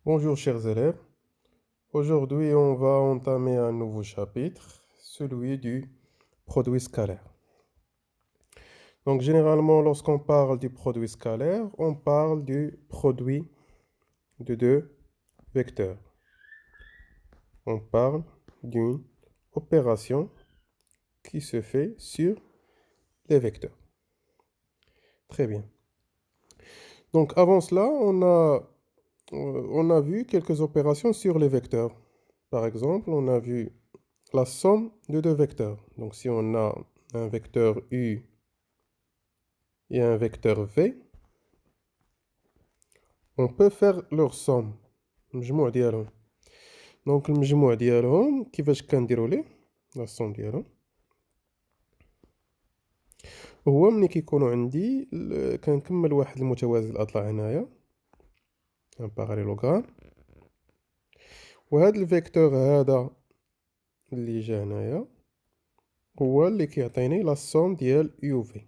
Bonjour chers élèves, aujourd'hui on va entamer un nouveau chapitre, celui du produit scalaire. Donc généralement lorsqu'on parle du produit scalaire, on parle du produit de deux vecteurs. On parle d'une opération qui se fait sur les vecteurs. Très bien. Donc avant cela, on a vu quelques opérations sur les vecteurs. Par exemple, on a vu la somme de deux vecteurs. Donc si on a un vecteur U et un vecteur V, on peut faire leur somme. المجموع ديالهم. دونك المجموع ديالهم كيفاش كنديروا ليه لا somme ديالهم هو ملي كيكونوا عندي كنكمل واحد المتوازي الاضلاع هنايا ان باراليلوغرام وهذا الفيكتور هذا اللي جا هنايا هو اللي كيعطيني لا somme ديال يو في.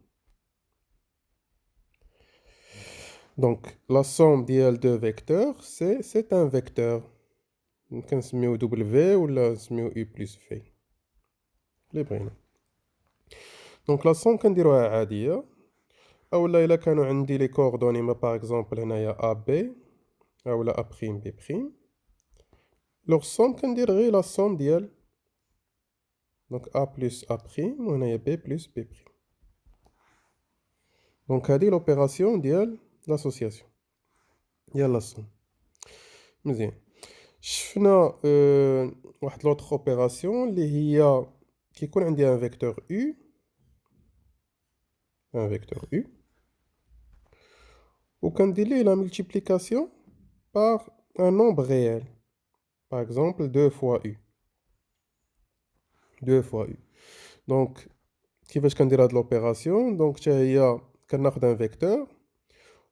Donc, la somme ديال deux vecteurs, c'est un vecteur. كنسميو W ولا نسميو U plus V. اللي بغينا. Donc, la somme كنديروها عادية. أولا إلا كانوا عندي لي كوردوني ما باغ اكزومبل هنايا AB أولا A prime B prime. لوغ somme كندير غير la somme ديال donc A plus A prime وهنايا B plus B prime. Donc, هادي l'opération ديال l'association. ديال la somme. مزيان. شفنا واحد لوطخ اوبيراسيون اللي هي كيكون عندي ان فيكتور U وكندير ليه لا ملتيبليكاسيون par un nombre réel. Par exemple 2 fois U. 2 fois U. Donc كيفاش كندير هاد لوبيراسيون دونك حتى هي كناخد ان فيكتور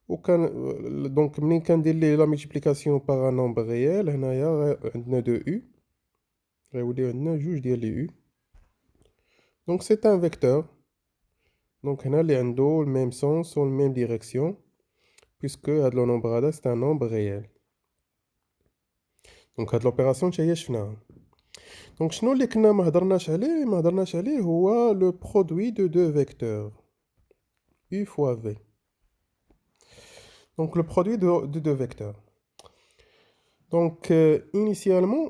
وكان دونك منين كندير ليه لا ملتيبليكاسيون par un nombre réel هنايا عندنا 2 U غيوليو عندنا جوج ديال لي U. Donc c'est un vecteur. Donc هنا اللي عنده le même sens ou la même direction puisque هاد le nombre هذا c'est un nombre réel. Donc هاد l'opération حتى هي شفناها. Donc شنو اللي كنا ما هضرناش عليه هو le produit de deux vecteurs U fois V. Donc le produit de deux vecteurs. Donc initialement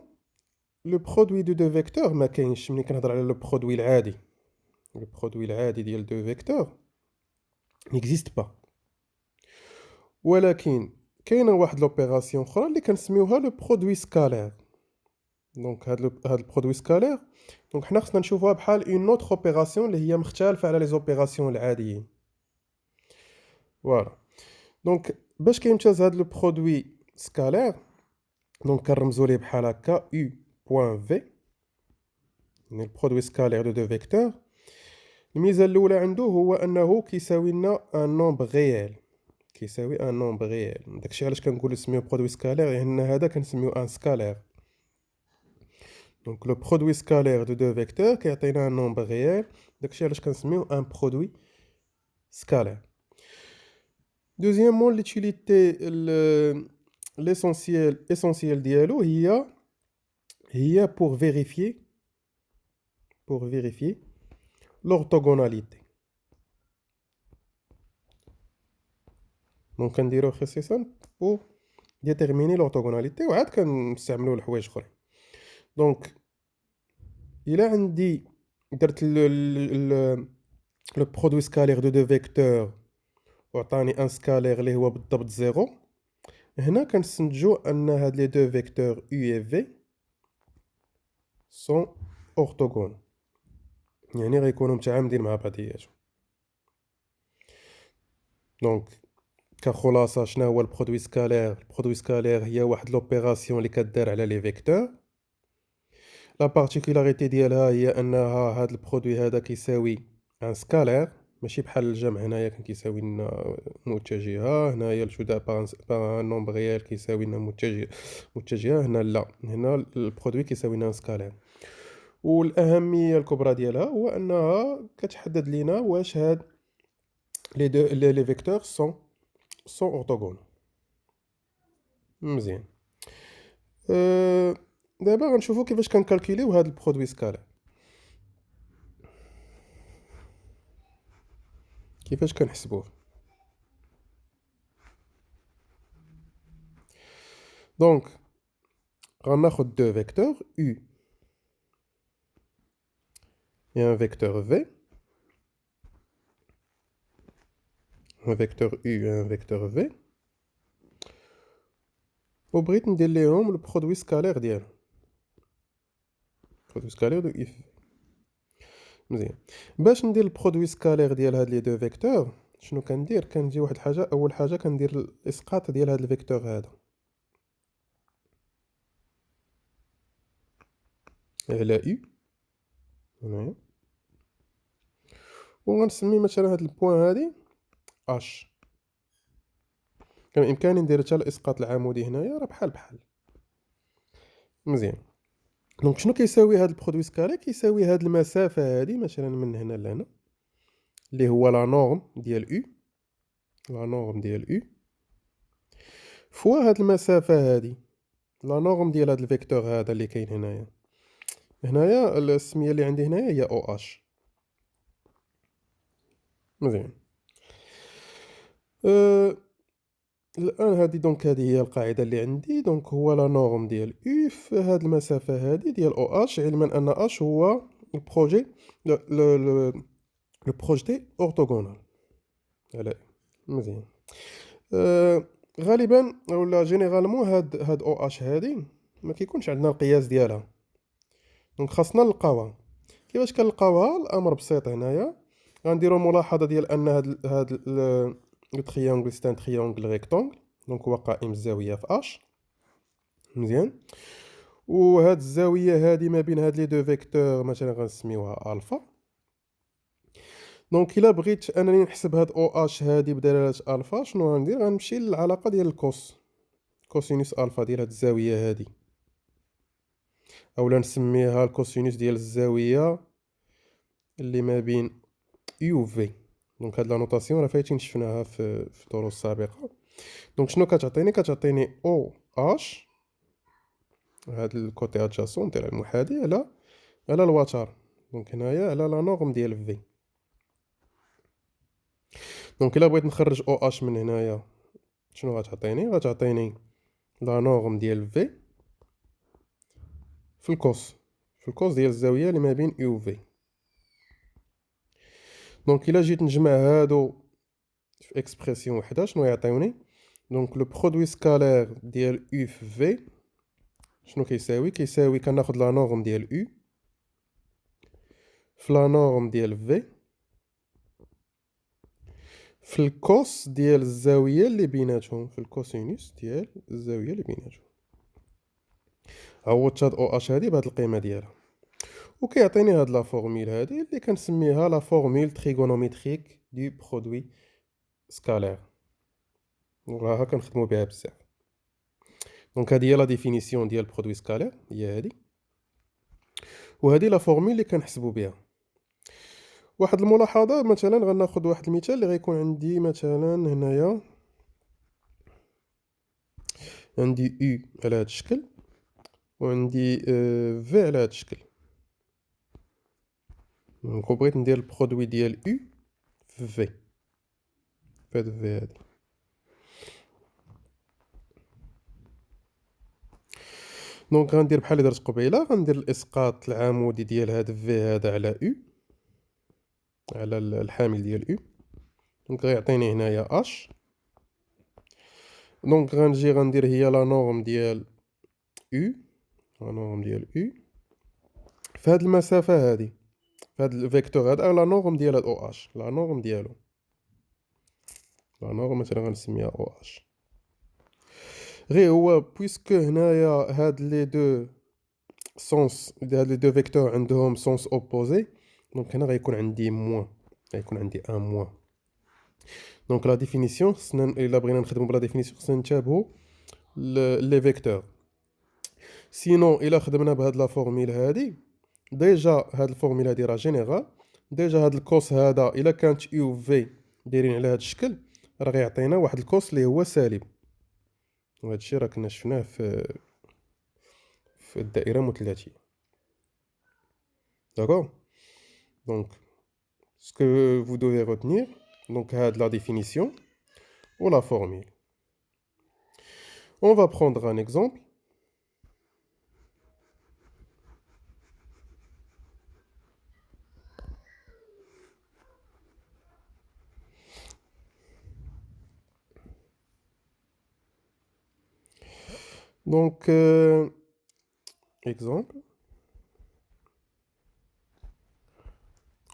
le produit de deux vecteurs ما كاينش ملي كنهضر على le produit العادي. Le produit العادي ديال deux vecteurs n'existe pas. ولكن كاينه واحد لوبيراسيون اخرى اللي كنسميوها لو برودوي سكالير. دونك هاد البرودوي سكالير دونك حنا خصنا نشوفوها بحال اون اوتر اوبيراسيون اللي هي مختلفه على لي زوبيراسيون العاديين. فوالا. دونك باش كيمتاز هاد لو برودوي سكالير دونك كنرمزو ليه بحال هكا U بوين في يعني البرودوي سكالير دو دو فيكتور. الميزه الاولى عنده هو انه كيساوي لنا ان نومبر غيال كيساوي ان نومبر ريال. داكشي علاش كنقولوا سميوه برودوي سكالير لان هذا كنسميوه ان سكالير. دونك لو برودوي سكالير دو دو فيكتور كيعطينا ان نومبر ريال داكشي علاش كنسميوه ان برودوي سكالير. دوزيامون ليتيليتي l'essentiel ديالو هي pour vérifier l'orthogonalité. دونك كنديرو خصيصا pour déterminer l'orthogonalité وعاد كنستعملوه لحوايج اخرين. دونك إلا عندي درت لو برودوي سكالير دو دو فيكتور وعطاني ان سكالير اللي هو بالضبط زيرو هنا كنستنتجو ان هاد لي دو فيكتور U et V سون اورتوغون يعني غيكونوا متعامدين مع بعضياتهم. دونك كخلاصه شنو هو البرودوي سكالير؟ البرودوي سكالير هي واحد لوبيراسيون اللي كدار على لي فيكتور. لا بارتيكولاريتي ديالها هي انها هاد البرودوي هذا كيساوي ان سكالير ماشي بحال الجمع هنايا كان كيساوي لنا متجهه. هنايا الجداء بار نومبر ريال كيساوي لنا متجهه. هنا لا، هنا البرودوي كيساوي لنا سكالير. والاهميه الكبرى ديالها هو انها كتحدد لينا واش هاد لي فيكتور سون اورتوغون. مزيان. دابا غنشوفو كيفاش كنكالكوليو هاد البرودوي سكالير. كيفاش كنحسبوه؟ دونك غناخد دو فيكتور u et un vecteur v, un vecteur u et un vecteur v, وبغيت ندير ليهم البرودوي سكالير ديالهم، البرودوي سكالير دو اف. مزيان، باش ندير البرودوي سكالير ديال هاد لي دو فيكتور شنو كندير؟ كنجي واحد الحاجه، اول حاجه كندير الاسقاط ديال هاد الفيكتور هذا على u هنايا، وغنسمي مثلا هاد البوان هادي اش. كان بامكاني ندير حتى الاسقاط العمودي هنايا، راه بحال بحال. مزيان، دونك شنو كيساوي هاد البرودوي سكالير؟ كيساوي هاد المسافه هادي مثلا من هنا لهنا اللي هو لا نورم ديال u، لا نورم ديال u فوا هاد المسافه هادي لا نورم ديال هاد الفيكتور هذا اللي كاين هنايا. هنايا السميه اللي عندي هنايا هي او اش. مزيان، الان هادي دونك هادي هي القاعده اللي عندي. دونك هو لا نورم ديال u في هاد المسافه هادي ديال او اش، علما ان اش هو البروجي لو بروجتي اورتوغونال على. مزيان، غالبا ولا جينيرالمون هاد او اش هادي ما كيكونش عندنا القياس ديالها، دونك خاصنا نلقاوها. كيفاش كنلقاوها؟ الامر بسيط. هنايا غنديروا ملاحظه ديال ان هاد لو تريانغل سي ان تريانغل ريكتونغل، دونك هو قائم الزاويه في اش. مزيان، وهاد الزاويه هادي ما بين هاد لي دو فيكتور مثلا غنسميوها الفا. دونك الا بغيت انني نحسب هاد او اش هادي بدلاله الفا، شنو غندير؟ غنمشي للعلاقه ديال الكوس، كوسينوس الفا ديال هاد الزاويه هادي، اولا نسميها الكوسينوس ديال الزاويه اللي ما بين يو في. دونك هاد لا نوطاسيون راه فايتين شفناها في الدروس السابقه. دونك شنو كتعطيني؟ كتعطيني او اش، هاد الكوتي ادجاسون ديال المحاذي على الوتر، دونك هنايا على لا نورم ديال في. دونك الا بغيت نخرج او اش من هنايا شنو غتعطيني؟ غتعطيني لا نورم ديال في في الكوس، في الكوس ديال الزاويه اللي ما بين يو في. دونك الا جيت نجمع هادو في اكسبرسيون وحده شنو يعطيوني؟ دونك لو برودوي سكالير ديال u في v شنو كيساوي؟ كيساوي كناخد لا نورم ديال u في لا نورم ديال v في الكوس ديال الزاويه اللي بيناتهم، في الكوسينوس ديال الزاويه اللي بيناتهم. عوضت هاد او اش هادي بهاد القيمه ديالها، وكيعطيني هاد لا فورميل هادي اللي كنسميها لا فورميل تريغونوميتريك دو برودوي سكالير، وراها كنخدمو بها بزاف. دونك هادي هي لا ديفينيسيون ديال برودوي سكالير، هي هادي، وهذه لا فورمول اللي كنحسبوا بها. واحد الملاحظه مثلا غناخذ واحد المثال اللي غيكون عندي مثلا هنايا عندي u على هذا الشكل وعندي v على هذا الشكل. دونك بغيت ندير البرودوي ديال u في v، في هاد v هادي. دونك غندير بحال اللي درت قبيله، غندير الاسقاط العمودي ديال هاد v هذا على u، على الحامل ديال u. دونك غيعطيني هنايا h. دونك غنجي غندير هي لا نورم ديال u، لا نورم ديال u في هاد المسافه هادي، في هاد الفيكتور هذا لا نورم ديال هاد او اش، لا نورم ديالو، لا نورم مثلا غنسميها او اش. غير هو بويسكو هنايا هاد لي دو سونس، هاد لي دو فيكتور عندهم سونس اوبوزي، دونك هنا غيكون عندي موان، غيكون عندي ان موان. دونك لا ديفينيسيون خصنا الا بغينا نخدمو بلا ديفينيسيون خصنا نتابعو لي فيكتور. سينون الا خدمنا بهاد لا فورميل هادي، ديجا هاد الفورميل هادي راه جينيرال، ديجا هاد الكوس هذا الا كانت يو في دايرين على هاد الشكل راه غيعطينا واحد الكوس اللي هو سالب، وهذا الشيء راه كنا شفناه في في الدائرة مثلثية. D'accord? Donc, ce que vous devez retenir, donc la définition ou la formule. On va prendre un exemple. Donc, exemple.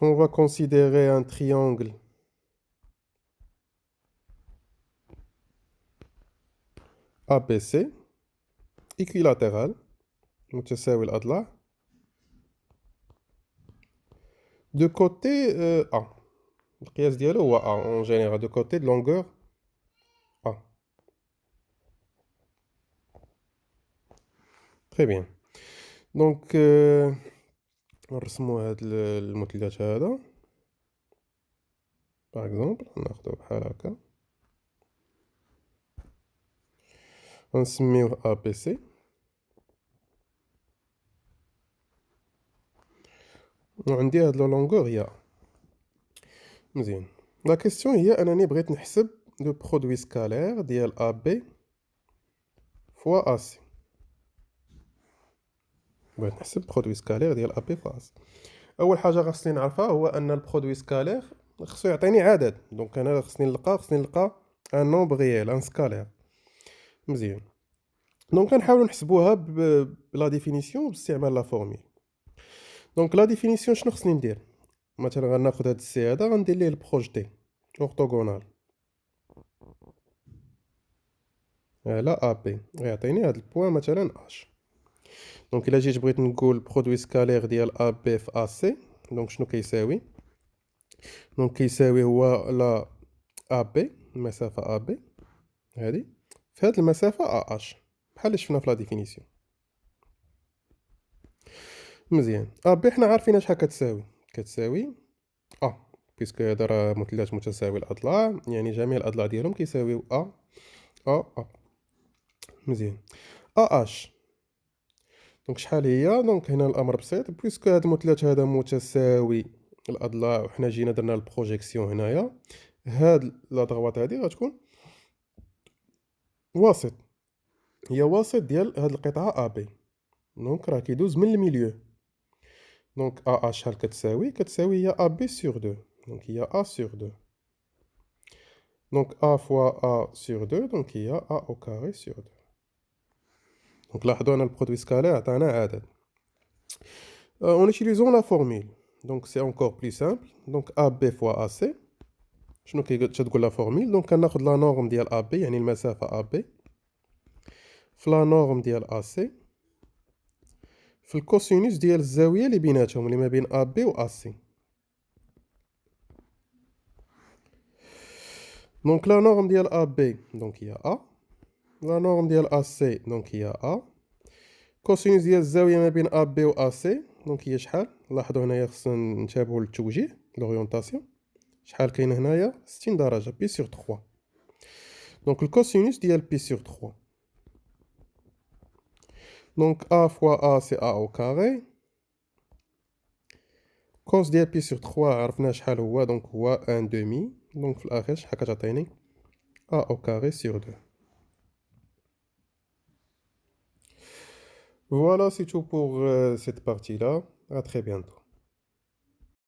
On va considérer un triangle ABC équilatéral متساوي الأضلاع de côté A. القياس ديالو هو A en général de côté de longueur A. Très bien. Donc نرسمو هاد المثلث هذا par exemple ناخدو بحال هكا ونسميوه ABC. وعندي هاد لو لونغور هي مزيان. لا كيسيون هي انني بغيت نحسب لو برودوي سكالير ديال AB فوا AC. بغيت نحسب برودوي سكالير ديال AB فوا AC. اول حاجه خاصني نعرفها هو ان البرودوي سكالير خصو يعطيني عدد. دونك انا خصني نلقى ان نومبر ريال ان سكالير. مزيان. دونك غنحاولوا نحسبوها بلا ديفينيسيون باستعمال لا فورمول. دونك لا ديفينيسيون شنو خصني ندير؟ مثلا غناخذ هاد السي هذا غندير ليه البروجتي اورتوغونال على ا بي غيعطيني هاد البوان مثلا اش. دونك الا جيت بغيت نقول برودوي سكالير ديال ا بي في ا سي دونك شنو كيساوي؟ دونك كيساوي هو لا ا بي المسافه ا بي هادي في هاد المسافه ا اش بحال اللي شفنا في لا ديفينيسيون. مزيان. ا بي حنا عارفين شحال كتساوي ا بيسكو هذا راه مثلث متساوي الاضلاع يعني جميع الاضلاع ديالهم كيساويو ا. مزيان. ا اش دونك شحال هي؟ دونك هنا الامر بسيط بيسكو هذا المثلث هذا متساوي الاضلاع وحنا جينا درنا البروجيكسيون هنايا هاد لا دغوات هادي غتكون واسط. هي واسط ديال هاد القطعه ا بي. دونك راه كيدوز من الميليو. دونك ا اش شحال كتساوي هي ا بي سور 2. دونك هي ا سور 2. دونك ا فوا ا سور 2 دونك هي ا او كاري سور 2. دونك لاحظوا ان البرودوي سكالير عطانا عدد. En utilisant la formule, donc c'est encore plus simple. Donc AB fois AC. شنو كتقول لا فورمول؟ دونك كناخذ لا نورم ديال AB يعني المسافة AB في لا نورم ديال AC في الكوسينوس ديال الزاوية اللي بيناتهم اللي ما بين AB و AC. دونك لا نورم ديال AB دونك هي A. لا نورم ديال AC دونك هي A. كوسينوس ديال الزاوية ما بين AB و AC دونك هي شحال؟ لاحظوا هنايا خصنا نتابعوا التوجيه لورينتاسيون. شحال كاين هنايا 60 درجة بي سور 3. دونك الكوسينوس ديال بي سور 3 دونك ا فوا ا سي ا او كاري. كوس ديال بي سور 3 عرفنا شحال هو دونك هو ان دومي. دونك في الاخر شحال كتعطيني ا او كاري سور 2. Voilà, c'est tout pour cette partie-là. À très bientôt.